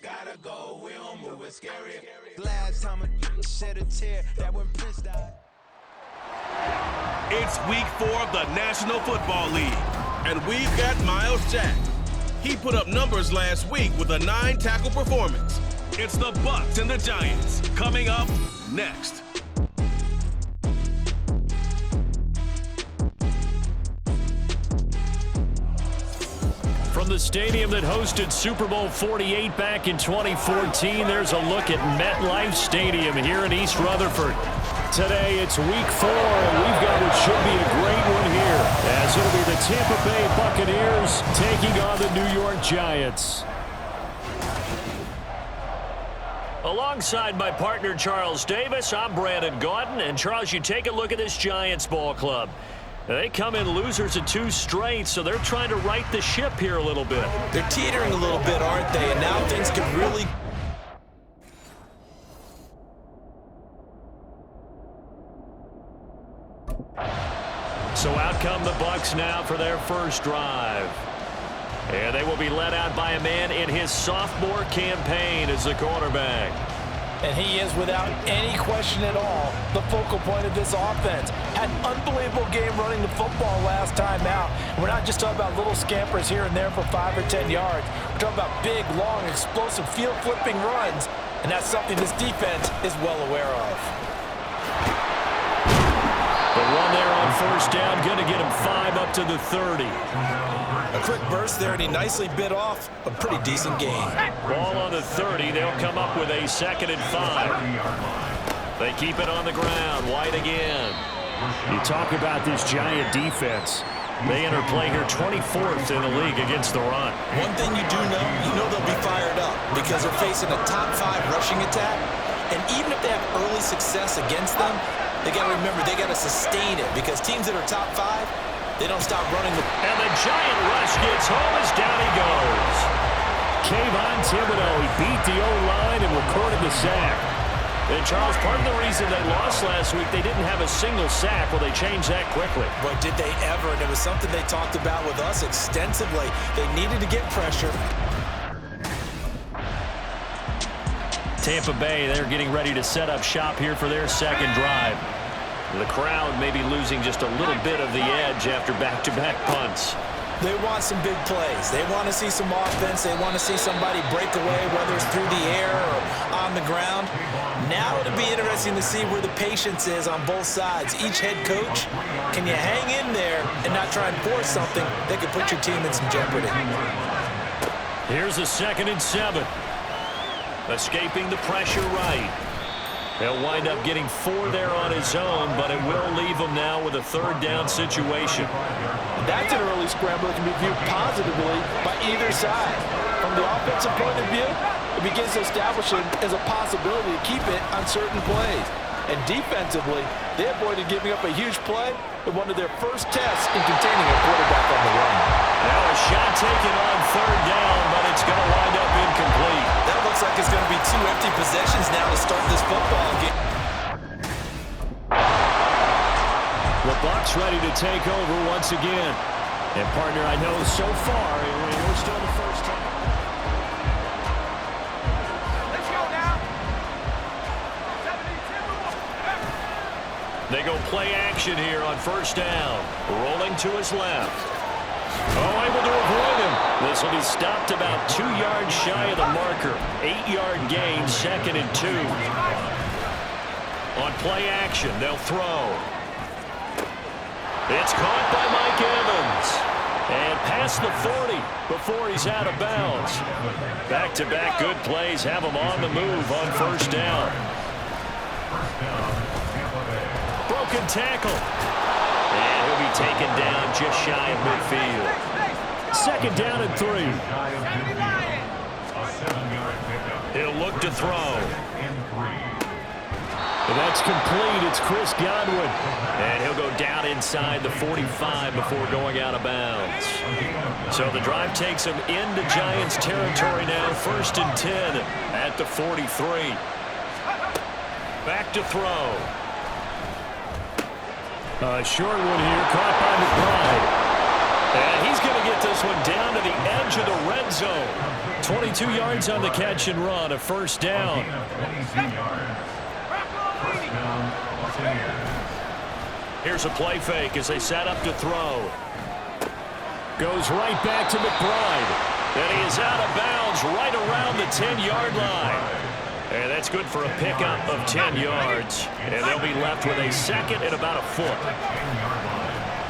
Gotta go, we don't move it scary. Last time a shed a tear, that when Prince died. It's week 4 of the National Football League, and we've got Miles Jack. He put up numbers last week with a 9-tackle performance. It's the Bucs and the Giants coming up next. From the stadium that hosted Super Bowl 48 back in 2014, there's a look at MetLife Stadium here in East Rutherford. Today, it's week 4, and we've got what should be a great one here, as it'll be the Tampa Bay Buccaneers taking on the New York Giants. Alongside my partner, Charles Davis, I'm Brandon Gaudin. And, Charles, you take a look at this Giants ball club. They come in losers of 2 straight, so they're trying to right the ship here a little bit. They're teetering a little bit, aren't they? And now things could really... So out come the Bucs now for their first drive. And they will be led out by a man in his sophomore campaign as the quarterback. And he is, without any question at all, the focal point of this offense. Had an unbelievable game running the football last time out. We're not just talking about little scampers here and there for 5 or 10 yards. We're talking about big, long, explosive, field-flipping runs. And that's something this defense is well aware of. The run there on first down, going to get him 5 up to the 30. A quick burst there, and he nicely bit off a pretty decent gain. Ball on the 30. They'll come up with a 2nd and 5. They keep it on the ground. White again. You talk about this Giant defense. They enter play here 24th in the league against the run. One thing you do know, they'll be fired up because they're facing a top 5 rushing attack. And even if they have early success against them, they got to remember they got to sustain it because teams that are top 5, they don't stop running. And the Giant rush gets home as down he goes. Kayvon Thibodeau, he beat the O-line and recorded the sack. And, Charles, part of the reason they lost last week, they didn't have a single sack. Well, they changed that quickly. But did they ever? And it was something they talked about with us extensively. They needed to get pressure. Tampa Bay, they're getting ready to set up shop here for their second drive. The crowd may be losing just a little bit of the edge after back-to-back punts. They want some big plays. They want to see some offense. They want to see somebody break away, whether it's through the air or on the ground. Now it'll be interesting to see where the patience is on both sides. Each head coach, can you hang in there and not try and force something that could put your team in some jeopardy? Here's a 2nd and 7. Escaping the pressure right. He'll wind up getting 4 there on his own, but it will leave him now with a 3rd down situation. That's an early scramble that can be viewed positively by either side. From the offensive point of view, it begins to establish it as a possibility to keep it on certain plays. And defensively, they avoided giving up a huge play in one of their first tests in containing a quarterback on the run. Now a shot taken on 3rd down, but it's going to wind up incomplete. That looks like it's going to be 2 empty possessions now to start this football game. The Bucs ready to take over once again. And, partner, I know so far we're still the first time. Let's go now. They go play action here on first down. Rolling to his left. Oh, able to avoid him. This will be stopped about 2 yards shy of the marker. 8-yard gain, 2nd and 2. On play action, they'll throw. It's caught by Mike Evans. And past the 40 before he's out of bounds. Back-to-back good plays have him on the move on first down. Broken tackle. And he'll be taken down just shy of midfield. 2nd down and 3. He'll look to throw. And that's complete. It's Chris Godwin. And he'll go down inside the 45 before going out of bounds. So the drive takes him into Giants territory now. 1st and 10 at the 43. Back to throw. A short one here, caught by McBride. And he's going to get this one down to the edge of the red end zone. 22 yards on the catch and run, a first down. Here's a play fake as they set up to throw. Goes right back to McBride. And he is out of bounds right around the 10-yard line. And that's good for a pickup of 10 yards. And they'll be left with a second and about a foot.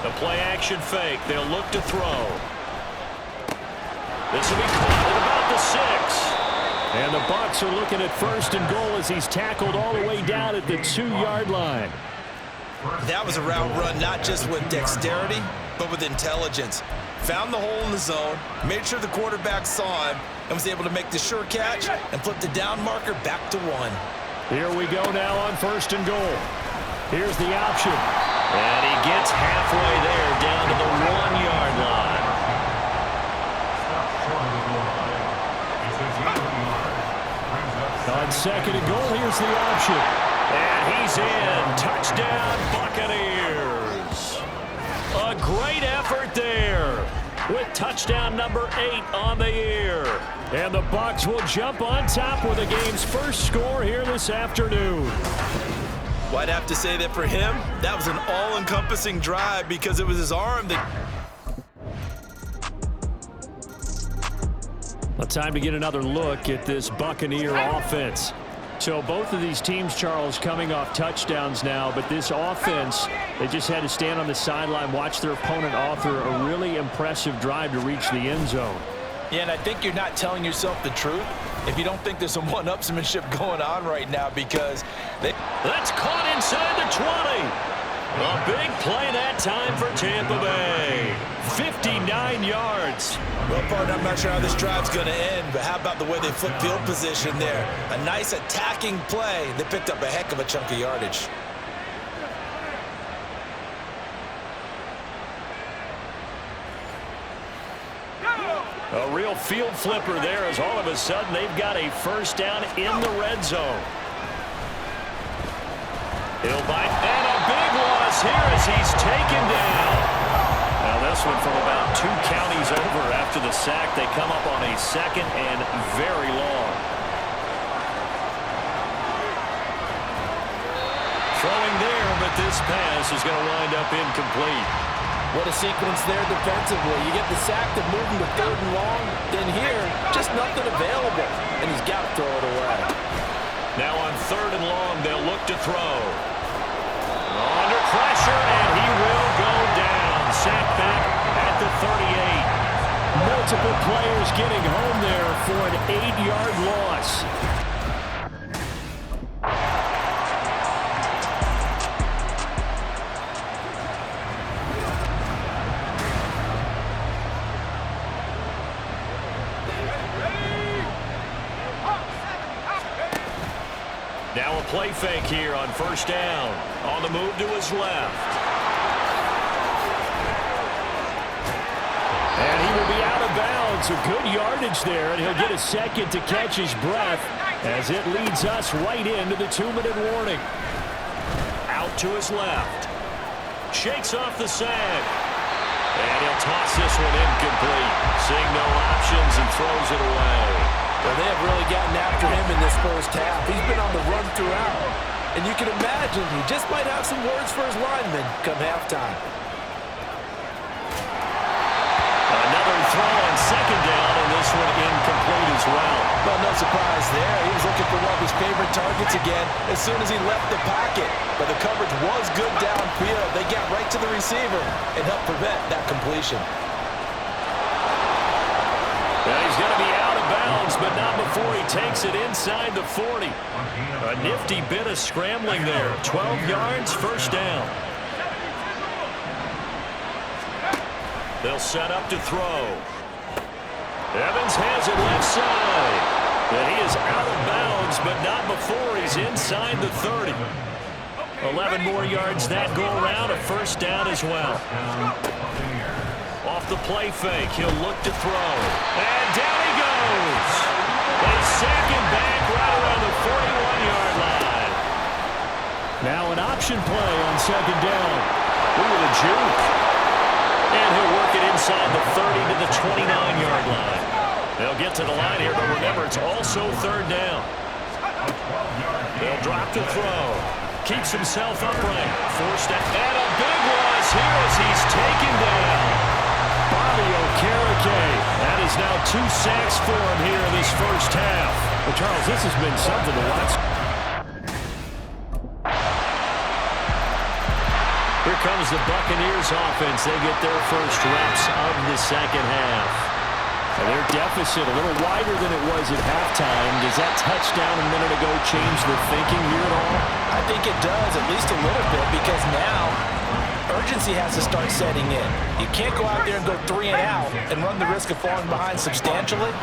The play-action fake. They'll look to throw. This will be caught at about the 6. And the Bucs are looking at first and goal as he's tackled all the way down at the 2-yard line. That was a route run not just with dexterity, but with intelligence. Found the hole in the zone, made sure the quarterback saw him, and was able to make the sure catch and flip the down marker back to 1. Here we go now on first and goal. Here's the option. And he gets halfway there down to the 1-yard line. On second and goal, here's the option. And he's in. Touchdown, Buccaneers. A great effort there with touchdown number 8 on the year. And the Bucs will jump on top with the game's first score here this afternoon. Well, I'd have to say that for him, that was an all-encompassing drive because it was his arm that... Well, time to get another look at this Buccaneer offense. So both of these teams, Charles, coming off touchdowns now, but this offense, they just had to stand on the sideline, watch their opponent author a really impressive drive to reach the end zone. Yeah, and I think you're not telling yourself the truth if you don't think there's some one-upsmanship going on right now because they... That's caught inside the 20. A big play that time for Tampa Bay. 59 yards. Well, partner, I'm not sure how this drive's going to end, but how about the way they flip field position there? A nice attacking play. They picked up a heck of a chunk of yardage. A real field flipper there as all of a sudden they've got a first down in the red zone. He'll bite, and a big loss here as he's taken down. Now this one from about 2 counties over after the sack. They come up on a second and very long. Throwing there, but this pass is going to wind up incomplete. What a sequence there defensively. You get the sack to move him to 3rd and long, then here, just nothing available, and he's got to throw it away. Now on 3rd and long, they'll look to throw. Under pressure, and he will go down. Sacked back at the 38. Multiple players getting home there for an 8-yard loss. Now a play fake here on first down. On the move to his left. And he will be out of bounds. A good yardage there, and he'll get a second to catch his breath as it leads us right into the 2-minute warning. Out to his left. Shakes off the sack. And he'll toss this one incomplete. Seeing no options and throws it away. Well, they have really gotten after him in this first half. He's been on the run throughout. And you can imagine he just might have some words for his linemen come halftime. Another throw on second down, and this one incomplete as well. Well, no surprise there. He was looking for one of his favorite targets again as soon as he left the pocket. But the coverage was good downfield. They got right to the receiver and helped prevent that completion. Well, he's going to be out of bounds, but not before he takes it inside the 40. A nifty bit of scrambling there. 12 yards, first down. They'll set up to throw. Evans has it left side. And he is out of bounds, but not before he's inside the 30. 11 more yards that go around, a first down as well. Off the play fake, he'll look to throw. And down he goes. They sack him back right around the 41-yard line. Now an option play on second down. Ooh, the juke. And he'll work it inside the 30 to the 29-yard line. They'll get to the line here, but remember, it's also third down. They'll drop to throw. Keeps himself upright. Forced out. And a big loss here as he's taken down. Bobby Okereke. That is now 2 sacks for him here in this first half. Well, Charles, this has been something to watch. Here comes the Buccaneers offense. They get their first reps of the second half. And their deficit a little wider than it was at halftime. Does that touchdown a minute ago change the thinking here at all? I think it does, at least a little bit, because now urgency has to start setting in. You can't go out there and go 3 and out and run the risk of falling behind substantially,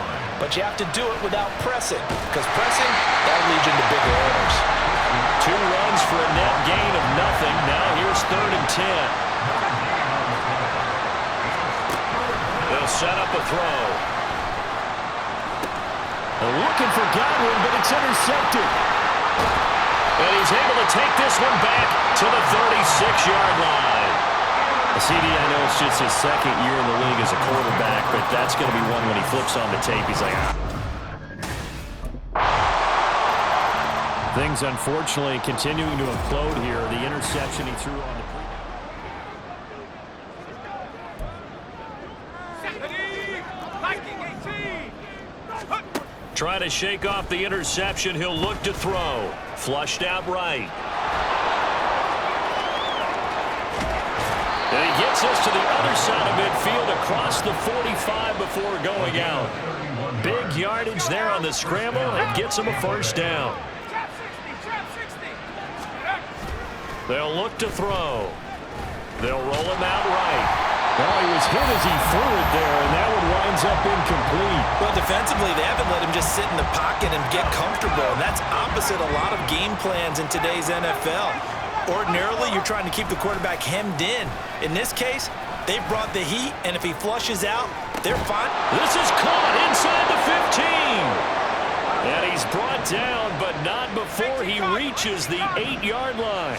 but you have to do it without pressing, because pressing, that'll lead you into bigger errors. 2 runs for a net gain of nothing. Now here's 3rd and 10. They'll set up a throw. They're looking for Godwin, but it's intercepted. And he's able to take this one back to the 36-yard line. CD, I know it's just his second year in the league as a quarterback, but that's going to be one when he flips on the tape. He's like, Things, unfortunately, continuing to implode here. The interception he threw on the trying to shake off the interception. He'll look to throw. Flushed out right. And he gets us to the other side of midfield across the 45 before going out. Big yardage there on the scramble. It gets him a first down. They'll look to throw. They'll roll him out right. Well, he was hit as he threw it there, and that one winds up incomplete. Well, defensively, they haven't let him just sit in the pocket and get comfortable, and that's opposite a lot of game plans in today's NFL. Ordinarily, you're trying to keep the quarterback hemmed in. In this case, they've brought the heat, and if he flushes out, they're fine. This is caught inside the 15. And he's brought down, but not before he reaches the 8-yard line.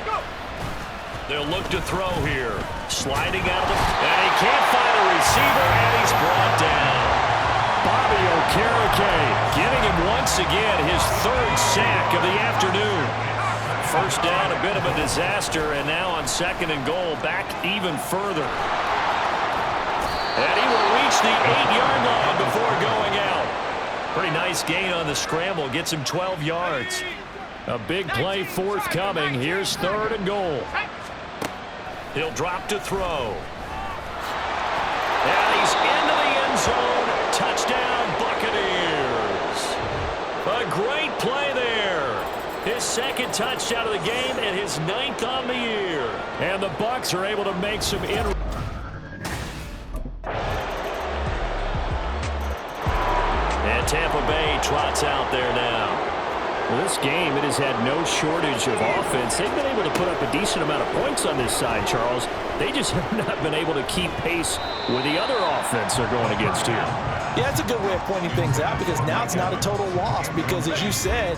They'll look to throw here. Sliding out of the... And he can't find a receiver, and he's brought down. Bobby Okereke getting him once again his 3rd sack of the afternoon. First down, a bit of a disaster, and now on 2nd and goal, back even further. And he will reach the 8-yard line before going out. Pretty nice gain on the scramble. Gets him 12 yards. A big play forthcoming. Here's 3rd and goal. He'll drop to throw. And he's into the end zone. Touchdown, Buccaneers. A great play there. His 2nd touchdown of the game and his 9th on the year. And the Bucs are able to make some And Tampa Bay trots out there now. Well, this game, it has had no shortage of offense. They've been able to put up a decent amount of points on this side, Charles. They just have not been able to keep pace with the other offense they're going against here. Yeah, that's a good way of pointing things out, because now it's not a total loss, because as you said,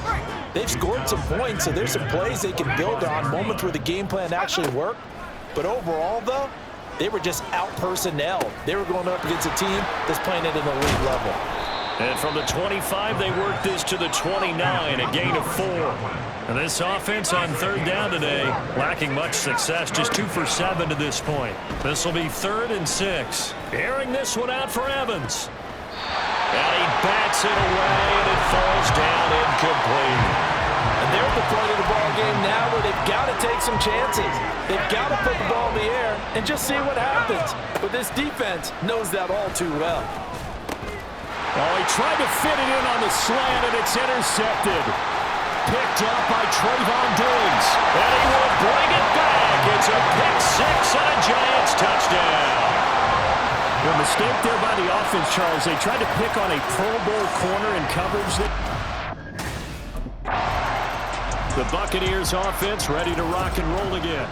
they've scored some points, so there's some plays they can build on, moments where the game plan actually worked. But overall, though, they were just out-personnelled. They were going up against a team that's playing at an elite level. And from the 25, they work this to the 29, a gain of 4. And this offense on 3rd down today, lacking much success, just 2 for 7 to this point. This will be 3rd and 6. Airing this one out for Evans. And he bats it away, and it falls down incomplete. And they're at the point of the ball game now where they've got to take some chances. They've got to put the ball in the air and just see what happens. But this defense knows that all too well. Oh, he tried to fit it in on the slant, and it's intercepted. Picked up by Trayvon Diggs. And he will bring it back. It's a pick 6 and a Giants touchdown. The mistake there by the offense, Charles. They tried to pick on a Pro Bowl corner in coverage. The Buccaneers offense ready to rock and roll again.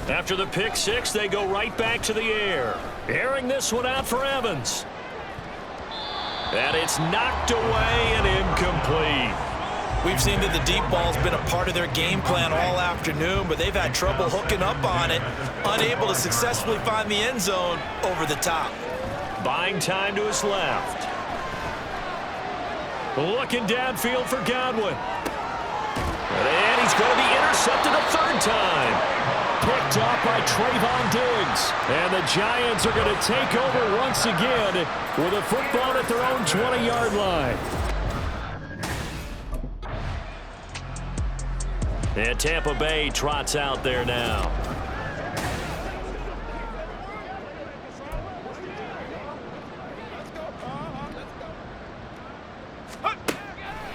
After the pick 6, they go right back to the air. Airing this one out for Evans. And it's knocked away and incomplete. We've seen that the deep ball's been a part of their game plan all afternoon, but they've had trouble hooking up on it, unable to successfully find the end zone over the top. Buying time to his left. Looking downfield for Godwin. And he's going to be intercepted a third time. Picked off by Trayvon Diggs. And the Giants are going to take over once again with a football at their own 20-yard line. And Tampa Bay trots out there now.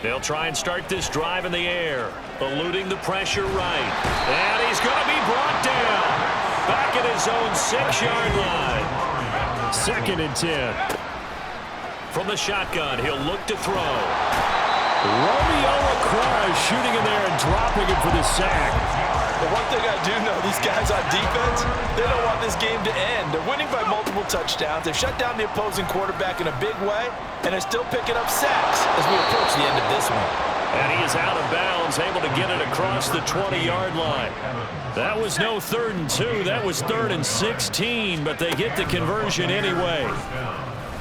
They'll try and start this drive in the air, eluding the pressure right. And he's going to be brought down. Back at his own 6-yard line. 2nd and 10. From the shotgun, he'll look to throw. Romeo Okwara shooting in there and dropping it for the sack. The one thing I do know, these guys on defense, they don't want this game to end. They're winning by multiple touchdowns. They've shut down the opposing quarterback in a big way, and they're still picking up sacks as we approach the end of this one. And he is out of bounds, able to get it across the 20-yard line. That was no 3rd and 2. That was 3rd and 16, but they get the conversion anyway.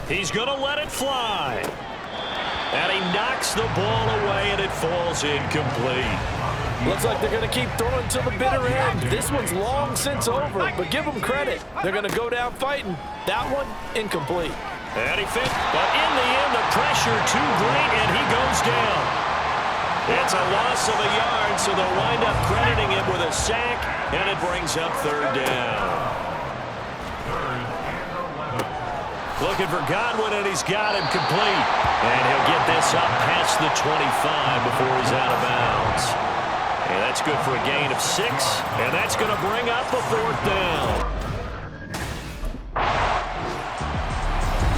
He's going to let it fly. And he knocks the ball away, and it falls incomplete. Looks like they're going to keep throwing to the bitter end. This one's long since over, but give them credit. They're going to go down fighting. That one, incomplete. And he fit, but in the end, the pressure too great, and he goes down. It's a loss of a yard, so they'll wind up crediting him with a sack, and it brings up 3rd down. Looking for Godwin, and he's got him complete. And he'll get this up past the 25 before he's out of bounds. And that's good for a gain of 6, and that's going to bring up a 4th down.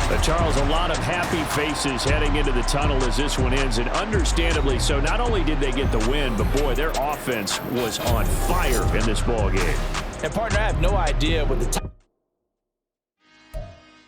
But Charles, a lot of happy faces heading into the tunnel as this one ends, and understandably so. Not only did they get the win, but boy, their offense was on fire in this ball game. And partner, I have no idea what the